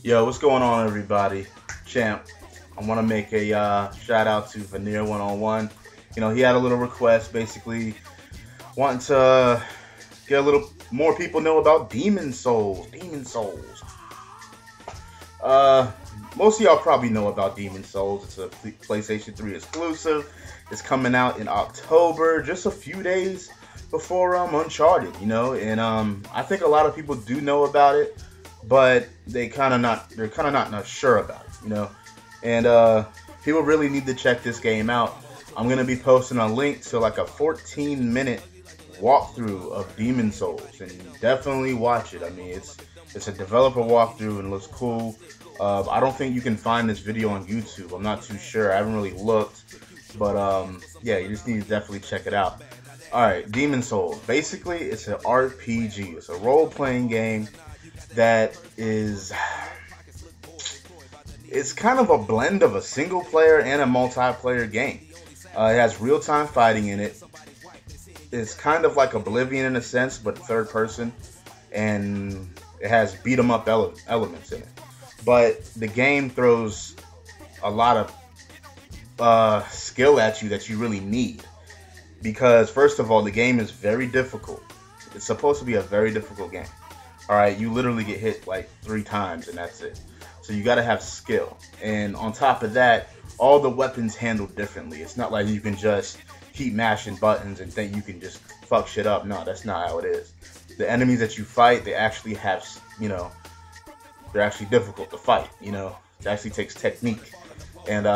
Yo, what's going on, everybody? Champ, I want to make a shout out to Veneer 101. He had a little request, basically wanting to get a little more people know about Demon Souls. Demon Souls. Uh, Most of y'all probably know about Demon Souls. It's a PlayStation 3 exclusive. It's coming out in October, just a few days before Uncharted. And I think a lot of people do know about it, but they're kind of not sure about it. And people really need to check this game out. I'm gonna be posting a link to like a 14-minute walkthrough of Demon Souls, and definitely watch it. I mean, it's a developer walkthrough and looks cool. I don't think you can find this video on YouTube. I'm not too sure. I haven't really looked, but yeah, you just need to definitely check it out. All right, Demon Souls. Basically, it's an RPG. It's a role-playing game that is. It's kind of a blend of a single player and a multiplayer game. It has real-time fighting in it. It's kind of like Oblivion in a sense, but third person, and it has beat 'em up elements in it. But the game throws a lot of skill at you that you really need, because first of all, the game is very difficult. It's supposed to be a very difficult game. All right, you literally get hit like 3 times and that's it. So you got to have skill, and on top of that, all the weapons handle differently. It's not like you can just keep mashing buttons and think you can just fuck shit up. No, that's not how it is. The enemies that you fight, they actually have, they're actually difficult to fight. It actually takes technique, and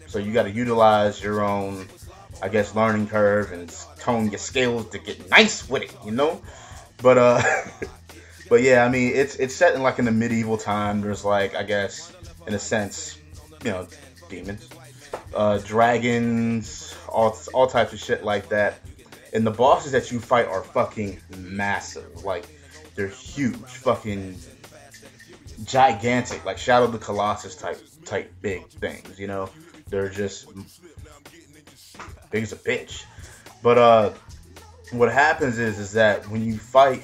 so you got to utilize your own, I guess, learning curve and tone your skills to get nice with it. But but yeah, I mean, it's set in like in the medieval time. There's like, I guess, in a sense, demons, dragons, all types of shit like that. And the bosses that you fight are fucking massive. Like, they're huge, fucking gigantic, like Shadow of the Colossus type big things. They're just big as a bitch. But what happens is that when you fight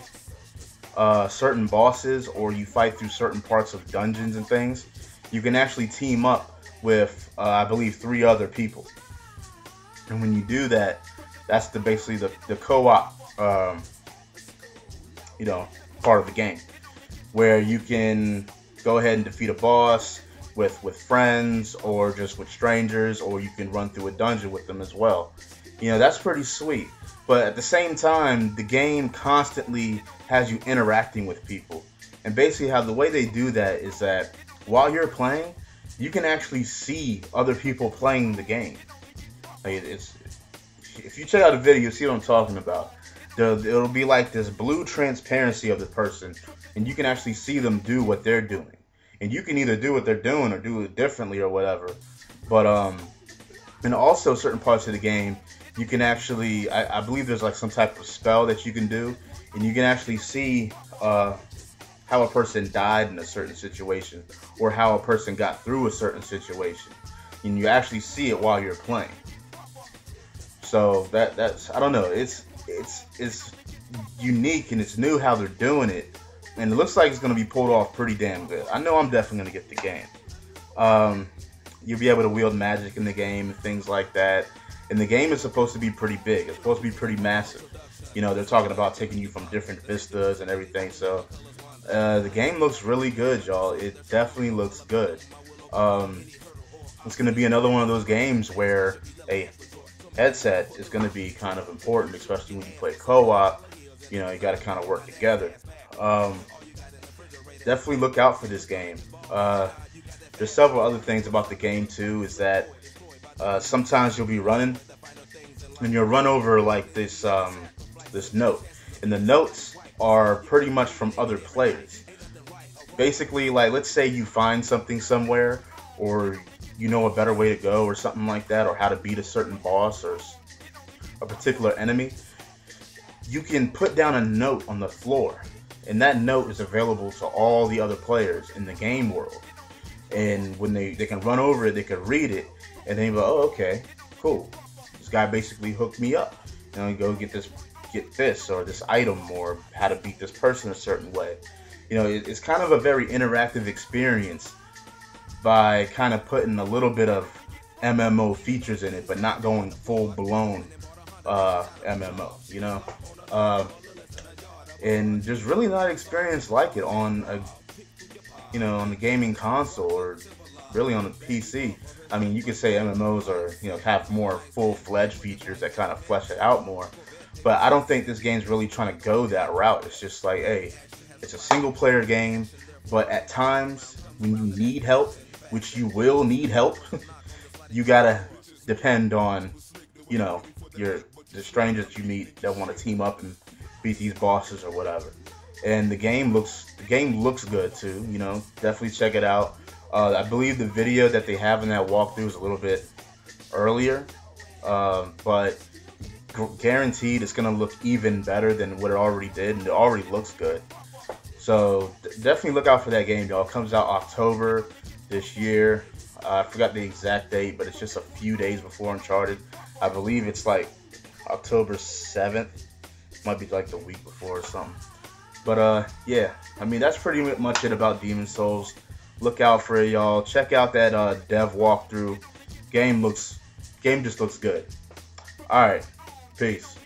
certain bosses, or you fight through certain parts of dungeons and things, you can actually team up with I believe 3 other people. And when you do that, that's basically the co-op part of the game, where you can go ahead and defeat a boss with friends, or just with strangers, or you can run through a dungeon with them as well. That's pretty sweet. But at the same time, the game constantly has you interacting with people. And basically how the way they do that is that while you're playing, you can actually see other people playing the game. Like, if you check out the video, you see what I'm talking about. It'll be like this blue transparency of the person, and you can actually see them do what they're doing. And you can either do what they're doing or do it differently or whatever. But and also certain parts of the game, you can actually, I believe there's like some type of spell that you can do, and you can actually see how a person died in a certain situation, or how a person got through a certain situation, and you actually see it while you're playing. So that's, I don't know, it's unique, and it's new how they're doing it, and it looks like it's going to be pulled off pretty damn good. I know I'm definitely going to get the game. You'll be able to wield magic in the game and things like that. And the game is supposed to be pretty big. It's supposed to be pretty massive. They're talking about taking you from different vistas and everything. So the game looks really good, y'all. It definitely looks good. It's going to be another one of those games where a headset is going to be kind of important, especially when you play co-op. You got to kind of work together. Definitely look out for this game. There's several other things about the game too, is that sometimes you'll be running and you'll run over like this note, and the notes are pretty much from other players. Basically, like, let's say you find something somewhere, or a better way to go or something like that, or how to beat a certain boss or a particular enemy. You can put down a note on the floor, and that note is available to all the other players in the game world. And when they can run over it, they can read it, and then go, oh, okay, cool. This guy basically hooked me up. Go get this or this item, or how to beat this person a certain way. It's kind of a very interactive experience by kind of putting a little bit of MMO features in it, but not going full blown MMO. Uh, and there's really not an experience like it on on the gaming console or really on the PC. I mean, you could say MMOs are have more full fledged features that kind of flesh it out more, but I don't think this game's really trying to go that route. It's just like, hey, it's a single player game, but at times when you need help, which you will need help, you gotta depend on, you know, your the strangers you meet that want to team up and beat these bosses or whatever. And the game looks good too. Definitely check it out. I believe the video that they have in that walkthrough is a little bit earlier, but guaranteed it's gonna look even better than what it already did, and it already looks good. So definitely look out for that game, y'all. It comes out October this year. I forgot the exact date, but it's just a few days before Uncharted. I believe it's like October 7th. Might be like the week before or something. But yeah. I mean, that's pretty much it about Demon Souls. Look out for it, y'all. Check out that dev walkthrough. Game just looks good. All right. Peace.